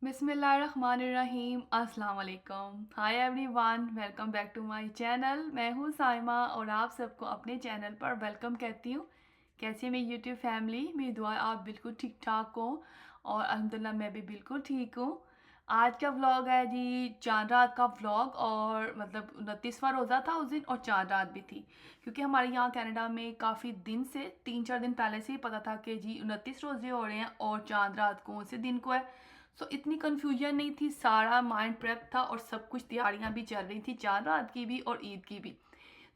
बिस्मिल्लाहिर्रहमानिर्रहीम अस्सलाम वालेकुम। Hi everyone, welcome back to my channel. मैं हूँ साइमा और आप सबको अपने चैनल पर वेलकम कहती हूँ। कैसी है मेरी यूट्यूब फैमिली? मेरी दुआ है आप बिल्कुल ठीक ठाक हो और अल्हम्दुलिल्लाह मैं भी बिल्कुल ठीक हूँ। आज का व्लॉग है जी चांद रात का व्लॉग, और मतलब 29वां रोज़ा था उस दिन और चांद रात भी थी, क्योंकि हमारे यहाँ कनाडा में काफ़ी दिन से 3-4 दिन पहले से ही पता था कि जी 29 रोज़े हो रहे हैं और चांद रात कौन से दिन को है। सो इतनी कन्फ्यूजन नहीं थी, सारा माइंड प्रेप था और सब कुछ तैयारियां भी चल रही थी, चांद रात की भी और ईद की भी।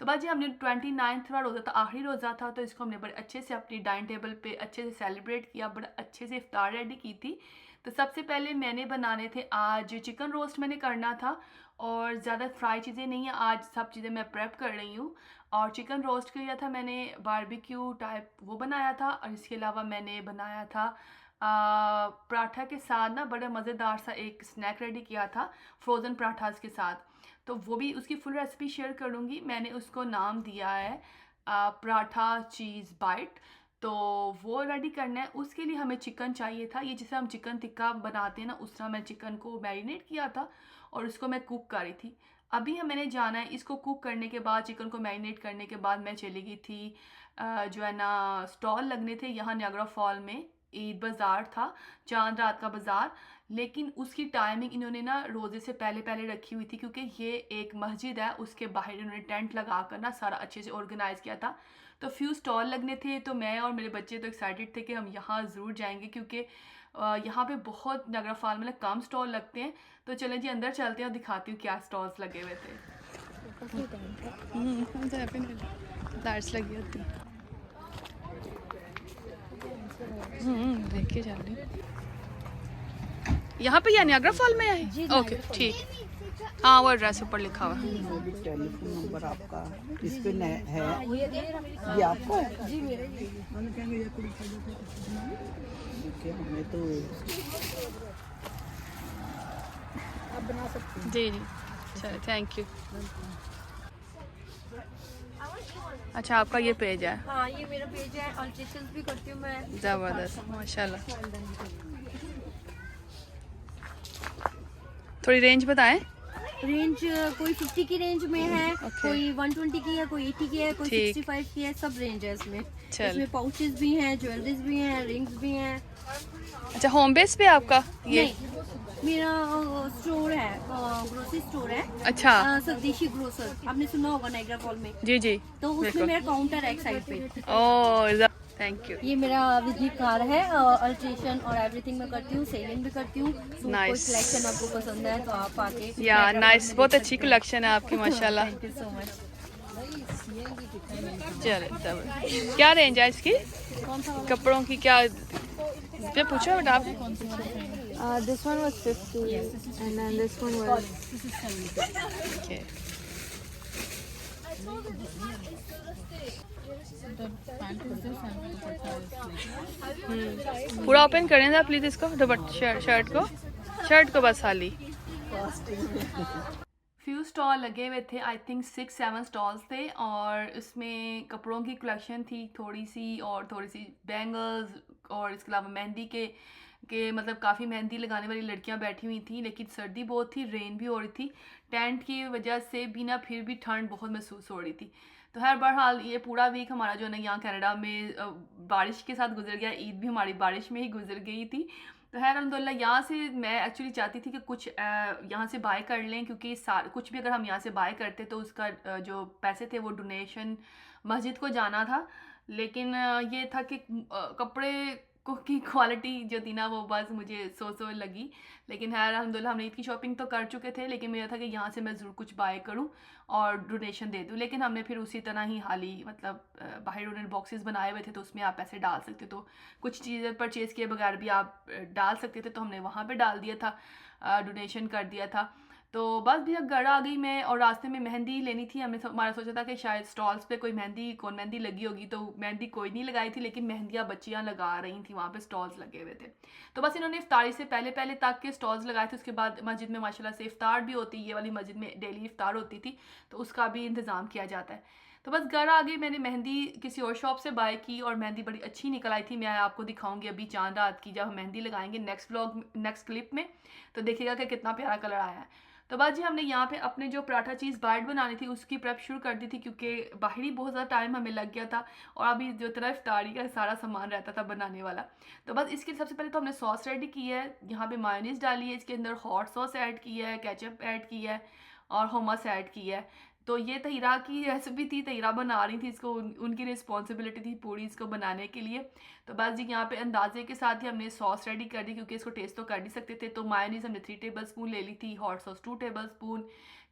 तो बस जी हमने 29वां रोज़ा था, आखिरी रोज़ा था, तो इसको हमने बड़े अच्छे से अपनी डाइनिंग टेबल पे अच्छे से सेलिब्रेट किया, बड़ा अच्छे से इफ्तार रेडी की थी। तो सबसे पहले मैंने बनाने थे आज चिकन रोस्ट, मैंने करना था और ज़्यादा फ्राई चीज़ें नहीं है, आज सब चीज़ें मैं प्रेप कर रही हूँ। और चिकन रोस्ट किया था मैंने, बारबेक्यू टाइप वो बनाया था, और इसके अलावा मैंने बनाया था पराठा के साथ ना बड़ा मज़ेदार सा एक स्नैक रेडी किया था फ्रोज़न पराठास के साथ। तो वो भी उसकी फुल रेसिपी शेयर करूँगी। मैंने उसको नाम दिया है पराठा चीज़ बाइट। तो वो रेडी करना है, उसके लिए हमें चिकन चाहिए था। ये जैसे हम चिकन टिक्का बनाते हैं ना, उस तरह मैं चिकन को मैरिनेट किया था और उसको मैं कुक कर रही थी। अभी मैंने जाना है, इसको कुक करने के बाद, चिकन को मैरिनेट करने के बाद मैं चली गई थी जो है ना स्टॉल लगने थे यहाँ नियाग्रा फॉल में। ईद बाज़ार था, चांद रात का बाज़ार, लेकिन उसकी टाइमिंग इन्होंने ना रोज़े से पहले पहले रखी हुई थी, क्योंकि ये एक मस्जिद है, उसके बाहर इन्होंने टेंट लगा कर ना सारा अच्छे से ऑर्गेनाइज़ किया था। तो फ्यू स्टॉल लगने थे, तो मैं और मेरे बच्चे तो एक्साइटेड थे कि हम यहाँ ज़रूर जाएंगे, क्योंकि यहाँ पे बहुत नियाग्रा फॉल में कम स्टॉल लगते हैं। तो चलें जी अंदर चलते हैं और दिखाती हूँ क्या स्टॉल्स लगे हुए थे। लाइट्स लगी होती, देख के जा रही हूँ। यहाँ पे या नियाग्रा फॉल में है? ओके ठीक, हाँ वो एड्रेस ऊपर लिखा हुआ है। टेलीफोन नंबर आपका इस पे है, ये आपका है? जी मेरा ही है। हमें तो आप बना सकते हैं। जी जी, चलो थैंक यू। अच्छा आपका ये पेज है? हाँ ये मेरा पेज है, अल्ट्रेशंस भी करती हूँ मैं। ज़बरदस्त, माशाल्लाह। थोड़ी रेंज बताएं। रेंज कोई 50 की रेंज में है, कोई 120 की है, कोई 80 की है, कोई ठीक। 65 की है, सब रेंज है इसमें। चल। इसमें पाउचेस भी हैं, ज्वेलरीज भी हैं, रिंग्स भी हैं। अच्छा होम बेस पे आपका ये? नहीं, मेरा स्टोर है, ग्रोसरी स्टोर है। अच्छा सतीशी ग्रोसर, आपने सुना होगा नाइग्रा फॉल में। जी जी, तो उसमें बिल्कुल। मेरा काउंटर है एक साइड पे। Oh thank you. ये मेरा विजिट कार्ड है, अल्ट्रेशन और एवरीथिंग मैं करती हूँ, सेलिंग भी करती हूँ। कोई नाइस सिलेक्शन आपको पसंद है तो आप आके या नाइस, बहुत अच्छी कलेक्शन है आपकी माशाल्लाह। Thank you so much. चलो क्या रेंज है इसकी कपड़ों की? क्या ये पूछो बेटा आप। This one was 50, and then this one was Okay. पूरा ओपन करें ना प्लीज इसको, शर्ट को बस खाली। फ्यू स्टॉल लगे हुए थे, आई थिंक 6-7 स्टॉल्स थे, और इसमें कपड़ों की कलेक्शन थी थोड़ी सी, और थोड़ी सी बैंगल्स, और इसके अलावा मेहंदी के मतलब काफ़ी मेहंदी लगाने वाली लड़कियां बैठी हुई थी, लेकिन सर्दी बहुत थी, रेन भी हो रही थी, टेंट की वजह से भी ना फिर भी ठंड बहुत महसूस हो रही थी। तो हर बहरहाल ये पूरा वीक हमारा जो है ना यहाँ कनाडा में बारिश के साथ गुजर गया, ईद भी हमारी बारिश में ही गुजर गई थी। तो खैर अल्हम्दुलिल्लाह, यहाँ से मैं एक्चुअली चाहती थी कि कुछ यहाँ से बाय कर लें, क्योंकि कुछ भी अगर हम यहाँ से बाय करते तो उसका जो पैसे थे वो डोनेशन मस्जिद को जाना था। लेकिन ये था कि कपड़े को की क्वालिटी जो थी ना वो बस मुझे सो लगी। लेकिन खैर अल्हम्दुलिल्लाह हमने ईद की शॉपिंग तो कर चुके थे, लेकिन मेरा था कि यहाँ से मैं ज़रूर कुछ बाय करूँ और डोनेशन दे दूँ। लेकिन हमने फिर उसी तरह ही हाली मतलब बाहर उन्होंने बॉक्सेस बनाए हुए थे, तो उसमें आप पैसे डाल सकते, तो कुछ चीज़ें परचेज़ किए बगैर भी आप डाल सकते थे, तो हमने वहाँ पे डाल दिया था, डोनेशन कर दिया था। तो बस भैया घर आ गई मैं, और रास्ते में मेहंदी लेनी थी। हमने हमारा सोचा था कि शायद स्टॉल्स पे कोई कौन मेहंदी लगी होगी, तो मेहंदी कोई नहीं लगाई थी, लेकिन मेहंदियाँ बच्चियाँ लगा रही थी, वहाँ पे स्टॉल्स लगे हुए थे। तो बस इन्होंने इफ्तारी से पहले पहले तक के स्टॉल्स लगाए थे। उसके बाद मस्जिद में माशाल्लाह से इफ्तार भी होती है, ये वाली मस्जिद में डेली इफ्तार होती थी, तो उसका भी इंतज़ाम किया जाता है। तो बस घर आ गई, मैंने मेहंदी किसी और शॉप से बाय की और मेहंदी बड़ी अच्छी निकल आई थी। मैं आपको दिखाऊंगी अभी चांद रात की जब हम मेहंदी लगाएंगे नेक्स्ट व्लॉग नेक्स्ट क्लिप में, तो देखिएगा कि कितना प्यारा कलर आया है। तो बाद जी हमने यहाँ पे अपने जो पराठा चीज़ बाइट बनानी थी उसकी प्रेप शुरू कर दी थी, क्योंकि बाहरी बहुत ज़्यादा टाइम हमें लग गया था और अभी जो तरह इफ्तारी का सारा सामान रहता था बनाने वाला। तो बस इसके सबसे पहले तो हमने सॉस रेडी की है, यहाँ पे मायोनीज डाली है, इसके अंदर हॉट सॉस ऐड की है, केचप ऐड की है और hummus ऐड की है। तो ये तहीरा की रेसिपी थी, तहीरा बना रही थी इसको, उनकी रिस्पॉन्सिबिलिटी थी पूरी इसको बनाने के लिए। तो बस जी यहाँ पे अंदाजे के साथ ही हमने सॉस रेडी कर दी, क्योंकि इसको टेस्ट तो कर नहीं सकते थे। तो मायोनीज हमने 3 टेबल स्पून ले ली थी, hot sauce 2 table spoon,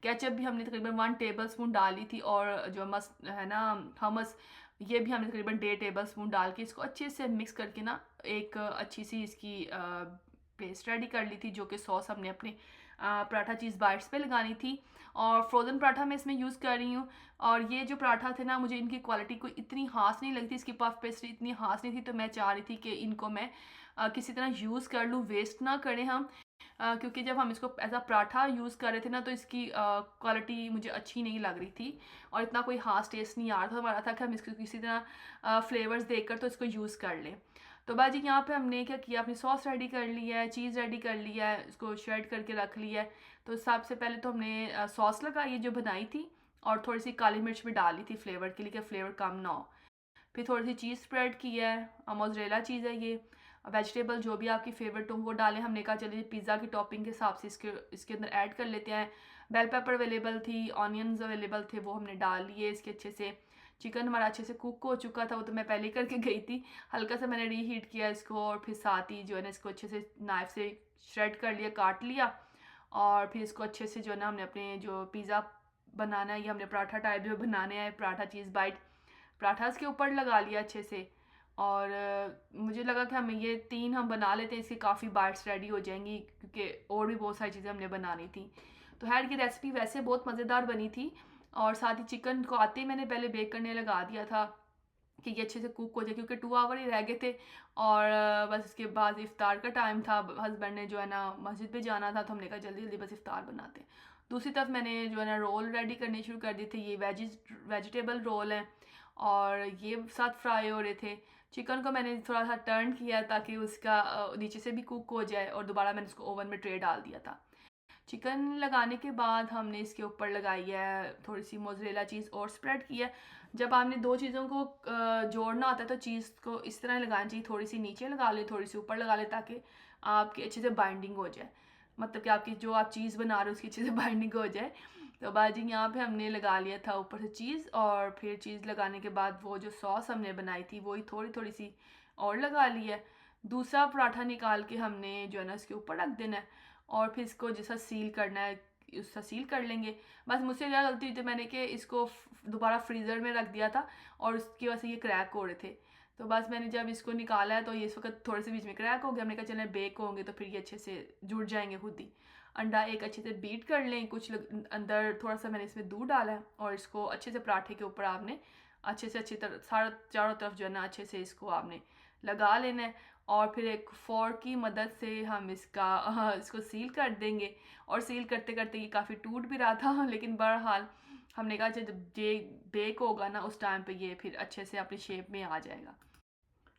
ketchup भी हमने तकरीबन 1 टेबल स्पून डाली थी, और जो मस्त है ना हमस, ये भी हमने तकरीबन 1.5 टेबल स्पून डाल के इसको अच्छे से मिक्स करके ना एक अच्छी सी इसकी पेस्ट रेडी कर ली थी, जो कि सॉस हमने अपने पराठा चीज़ बाइट्स पे लगानी थी। और फ्रोज़न पराठा मैं इसमें यूज़ कर रही हूँ। और ये जो पराठा थे ना, मुझे इनकी क्वालिटी कोई इतनी ख़ास नहीं लगती, इसकी पफ पेस्ट्री इतनी ख़ास नहीं थी, तो मैं चाह रही थी कि इनको मैं किसी तरह यूज़ कर लूँ, वेस्ट ना करें हम। क्योंकि जब हम इसको एज अ पराठा यूज़ कर रहे थे ना, तो इसकी क्वालिटी मुझे अच्छी नहीं लग रही थी और इतना कोई ख़ास टेस्ट नहीं आ रहा था। हमारा था कि हम इसको किसी तरह फ्लेवर्स देकर तो इसको यूज़ कर लें। तो बाजी यहाँ पे हमने क्या किया, अपनी सॉस रेडी कर ली है, चीज़ रेडी कर लिया है, इसको श्रेड करके रख लिया है। तो सबसे पहले तो हमने सॉस लगाई है जो बनाई थी, और थोड़ी सी काली मिर्च भी डाली थी फ्लेवर के लिए कि फ्लेवर कम ना हो। फिर थोड़ी सी चीज़ स्प्रेड की है, मोज़रेला चीज़ है ये। वेजिटेबल जो भी आपकी फेवरेट हो वो डालें। हमने कहा चलिए पिज़्ज़ा की टॉपिंग के हिसाब से इसके अंदर ऐड कर लेते हैं। बेल पेपर अवेलेबल थी, ऑनियंस अवेलेबल थे, वो हमने डाल लिए इसके अच्छे से। चिकन हमारा अच्छे से कुक हो चुका था, वो तो मैं पहले ही करके गई थी। हल्का सा मैंने रीहीट किया इसको, और फिर साथ ही जो है ना इसको अच्छे से नाइफ से श्रेड कर लिया, काट लिया। और फिर इसको अच्छे से जो है ना हमने अपने जो पिज़्ज़ा बनाना है, ये हमने पराठा टाइप जो बनाने हैं, पराठा चीज़ बाइट, पराठा इसके ऊपर लगा लिया अच्छे से। और मुझे लगा कि हमें ये 3 हम बना लेते हैं, इसकी काफ़ी बाइट्स रेडी हो जाएंगी, क्योंकि और भी बहुत सारी चीज़ें हमने बनानी थी। तो खैर की रेसिपी वैसे बहुत मज़ेदार बनी थी। और साथ ही चिकन को आते ही मैंने पहले बेक करने लगा दिया था कि ये अच्छे से कुक हो जाए, क्योंकि 2 आवर ही रह गए थे। और बस इसके बाद इफ़्तार का टाइम था, हस्बैंड ने जो है ना मस्जिद पे जाना था, तो हमने कहा जल्दी जल्दी बस इफ़्तार बनाते हैं। दूसरी तरफ मैंने जो है ना रोल रेडी करने शुरू कर दिए थे। ये वेजिटेबल रोल हैं और ये साथ फ्राई हो रहे थे। चिकन को मैंने थोड़ा सा टर्न किया ताकि उसका नीचे से भी कुक हो जाए, और दोबारा मैंने उसको ओवन में ट्रे डाल दिया था। चिकन लगाने के बाद हमने इसके ऊपर लगाई है थोड़ी सी मोज़रेला चीज़ और स्प्रेड किया। जब आपने 2 चीज़ों को जोड़ना होता है तो चीज़ को इस तरह लगानी चाहिए, थोड़ी सी नीचे लगा ले, थोड़ी सी ऊपर लगा ले, ताकि आपकी अच्छे से बाइंडिंग हो जाए, मतलब कि आपकी जो आप चीज़ बना रहे हो उसकी अच्छे से बाइंडिंग हो जाए। तो बाजी यहाँ पे हमने लगा लिया था ऊपर से चीज़, और फिर चीज़ लगाने के बाद वो जो सॉस हमने बनाई थी वही थोड़ी थोड़ी सी और लगा ली है। दूसरा पराठा निकाल के हमने जो है ना इसके ऊपर रख देना है, और फिर इसको जैसा सील करना है उसका सील कर लेंगे। बस मुझसे क्या गलती हुई थी, मैंने कि इसको दोबारा फ्रीज़र में रख दिया था और उसकी वजह से ये क्रैक हो रहे थे। तो बस मैंने जब इसको निकाला है तो ये इस वक्त थोड़े से बीच में क्रैक हो गया। हमने कहा चलें बेक होंगे तो फिर ये अच्छे से जुड़ जाएंगे खुद ही। अंडा एक अच्छे से बीट कर लें, कुछ अंदर थोड़ा सा मैंने इसमें दूध डाला है, और इसको अच्छे से पराठे के ऊपर आपने अच्छे से अच्छी तरह चारों तरफ जो है ना अच्छे से इसको आपने लगा लेना है। और फिर एक फोर्क की मदद से हम इसको सील कर देंगे। और सील करते करते ये काफ़ी टूट भी रहा था, लेकिन बहरहाल हमने कहा जब ये बेक होगा ना उस टाइम पे ये फिर अच्छे से अपनी शेप में आ जाएगा।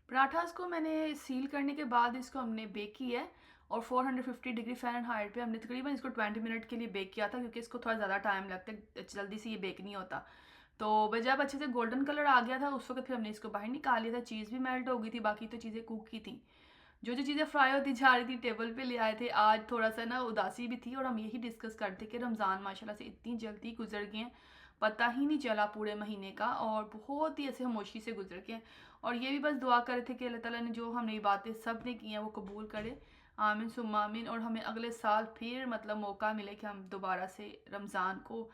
पराठास को मैंने सील करने के बाद इसको हमने बेक किया है, और 450 डिग्री फ़ारेनहाइट पे हमने तकरीबन इसको 20 मिनट के लिए बेक किया था, क्योंकि इसको थोड़ा ज़्यादा टाइम लगता है, जल्दी से ये बेक नहीं होता। तो जब अच्छे से गोल्डन कलर आ गया था उस वक्त फिर हमने इसको बाहर निकाल लिया था। चीज़ भी मेल्ट हो गई थी, बाकी तो चीज़ें कुक की थी। जो जो चीज़ें फ्राई होती जा रही थी टेबल पे ले आए थे। आज थोड़ा सा ना उदासी भी थी, और हम यही डिस्कस करते कि रमज़ान माशाल्लाह से इतनी जल्दी गुजर गए हैं, पता ही नहीं चला पूरे महीने का, और बहुत ही ऐसे खामोशी से गुजर गए। और ये भी बस दुआ कर रहे थे कि अल्लाह ताला ने जो हमने ये बातें सब ने की हैं वो कबूल करे, आमीन सुम्मा आमीन। और हमें अगले साल फिर मतलब मौका मिले कि हम दोबारा से रमज़ान को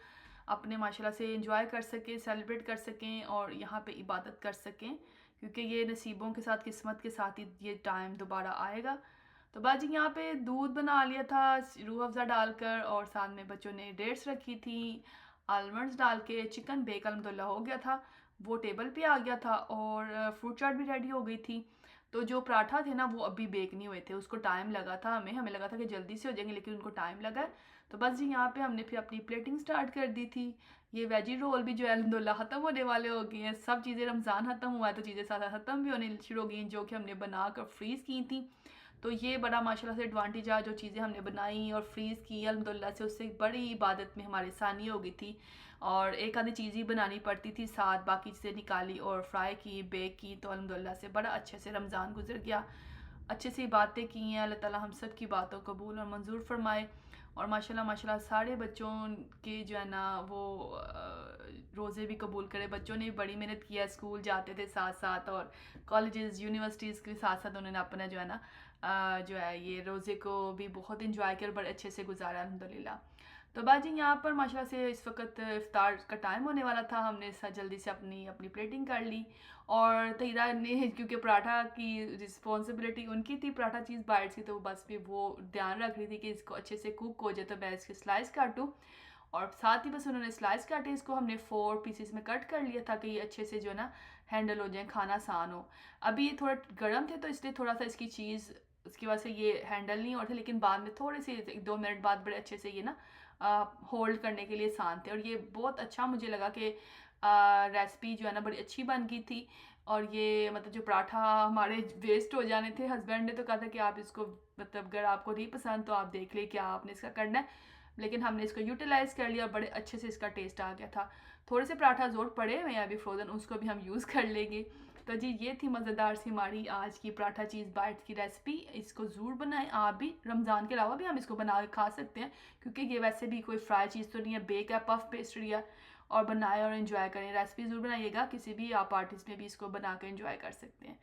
अपने माशाल्लाह से एंजॉय कर सकें, सेलिब्रेट कर सकें और यहाँ पे इबादत कर सकें, क्योंकि ये नसीबों के साथ, किस्मत के साथ ही ये टाइम दोबारा आएगा। तो बाजी यहाँ पे दूध बना लिया था रूह अफ़ज़ा डालकर, और साथ में बच्चों ने डेट्स रखी थी आलमंड्स डाल के। चिकन बेक अल्हम्दुलिल्लाह हो गया था, वो टेबल पे आ गया था, और फ्रूट चाट भी रेडी हो गई थी। तो जो पराठा थे ना वो अभी बेक नहीं हुए थे, उसको टाइम लगा था, हमें लगा था कि जल्दी से हो जाएंगे, लेकिन उनको टाइम लगा है। तो बस जी यहाँ पे हमने फिर अपनी प्लेटिंग स्टार्ट कर दी थी। ये वेजी रोल भी जो है अल्हम्दुलिल्लाह ख़त्म होने वाले हो गए हैं। सब चीज़ें, रमज़ान ख़त्म हुआ है तो चीज़ें साथ ख़त्म भी होने शुरू हो गई हैं, जो कि हमने बना कर फ्रीज़ की थी। तो ये बड़ा माशाल्लाह से एडवांटेज है, जो चीज़ें हमने बनाई और फ्रीज़ की अल्हम्दुलिल्लाह से, उससे बड़ी इबादत में हमारी आसानी हो गई थी। और एक आधी चीज़ ही बनानी पड़ती थी साथ, बाकी चीज़ें निकाली और फ्राई की, बेक की, तो अल्हम्दुलिल्लाह से बड़ा अच्छे से रमज़ान गुजर गया। अच्छे से बातें की हैं। अल्लाह ताला हम सब की बातों को कबूल और मंजूर फरमाए। और माशाल्लाह माशाल्लाह सारे बच्चों के जो है ना वो रोज़े भी कबूल करे। बच्चों ने बड़ी मेहनत किया, स्कूल जाते थे साथ साथ, और कॉलेजेस यूनिवर्सिटीज़ के साथ साथ उन्होंने अपना जो है ना जो है ये रोज़े को भी बहुत इंजॉय किया और बड़े अच्छे से गुजारा अल्हम्दुलिल्लाह। तो बाजी यहाँ पर माशाल्लाह से इस वक्त इफ्तार का टाइम होने वाला था, हमने जल्दी से अपनी अपनी प्लेटिंग कर ली। और तहीरा ने, क्योंकि पराठा की रिस्पॉन्सिबिलिटी उनकी थी, पराठा चीज़ बाइट्स की, तो बस भी वो ध्यान रख रही थी कि इसको अच्छे से कुक हो जाए, तो मैं इसके स्लाइस काटूँ। और साथ ही बस उन्होंने स्लाइस काटे, इसको हमने 4 पीसेस में कट कर लिया था कि ये अच्छे से जो है ना हैंडल हो जाए, खाना आसान हो। अभी ये थोड़ा गर्म थे तो इसलिए थोड़ा सा इसकी चीज़, उसकी वजह से ये हैंडल नहीं हो रहे थे, लेकिन बाद में थोड़े से 1-2 मिनट बाद बड़े अच्छे से ये ना होल्ड करने के लिए आसान थे। और ये बहुत अच्छा मुझे लगा कि रेसिपी जो है ना बड़ी अच्छी बन गई थी। और ये मतलब जो पराठा हमारे वेस्ट हो जाने थे, हस्बैंड ने तो कहा था कि आप इसको मतलब अगर आपको नहीं पसंद तो आप देख ले क्या आपने इसका करना है, लेकिन हमने इसको यूटिलाइज़ कर लिया और बड़े अच्छे से इसका टेस्ट आ गया था। थोड़े से पराठा जोर पड़े हुए हैं अभी फ्रोज़न, उसको भी हम यूज़ कर लेंगे। तो जी ये थी मज़ेदार सी हमारी आज की पराठा चीज़ बाइट्स की रेसिपी। इसको ज़रूर बनाएं आप भी, रमज़ान के अलावा भी हम इसको बना के खा सकते हैं, क्योंकि ये वैसे भी कोई फ्राई चीज़ तो नहीं है, बेक है, पफ पेस्ट्री है। और बनाएं और इन्जॉय करें। रेसिपी ज़रूर बनाइएगा, किसी भी आप पार्टीज़ में भी इसको बना कर इन्जॉय कर सकते हैं।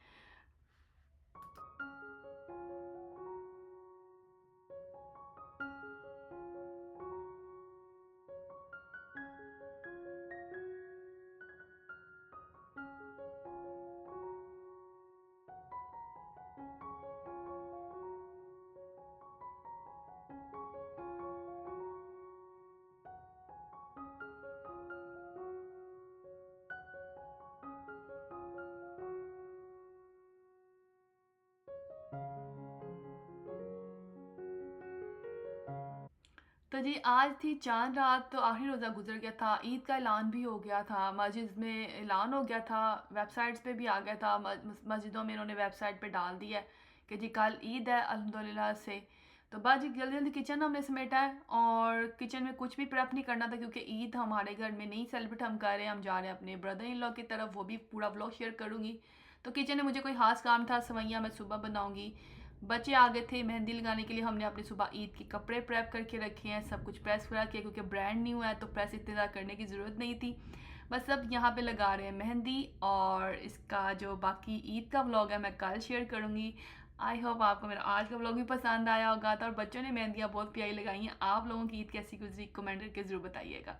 तो जी आज थी चांद रात, तो आखिरी रोज़ा गुजर गया था, ईद का ऐलान भी हो गया था, मस्जिद में ऐलान हो गया था, वेबसाइट्स पे भी आ गया था, मस्जिदों में इन्होंने वेबसाइट पे डाल दिया है कि जी कल ईद है अल्हम्दुलिल्लाह से। तो बस जी जल्दी जल्दी किचन हमने समेटा है, और किचन में कुछ भी प्रेप नहीं करना था, क्योंकि ईद हमारे घर में नहीं सेलिब्रेट हम कर रहे हैं, हम जा रहे हैं अपने ब्रदर इन लॉ की तरफ, वो भी पूरा व्लॉग शेयर करूँगी। तो किचन में मुझे कोई खास काम था, सवैयाँ मैं सुबह बनाऊँगी। बच्चे आ गए थे मेहंदी लगाने के लिए, हमने अपने सुबह ईद के कपड़े प्रेप करके रखे हैं, सब कुछ प्रेस करा किया, क्योंकि ब्रांड न्यू है तो प्रेस इतने ज़्यादा करने की ज़रूरत नहीं थी। बस सब यहाँ पे लगा रहे हैं मेहंदी, और इसका जो बाकी ईद का व्लॉग है मैं कल शेयर करूँगी। आई होप आपको मेरा आज का व्लॉग भी पसंद आया होगा। तो और बच्चों ने मेहंदियाँ बहुत प्यारी लगाई हैं। आप लोगों की ईद कैसी गुजरी कमेंट करके ज़रूर बताइएगा।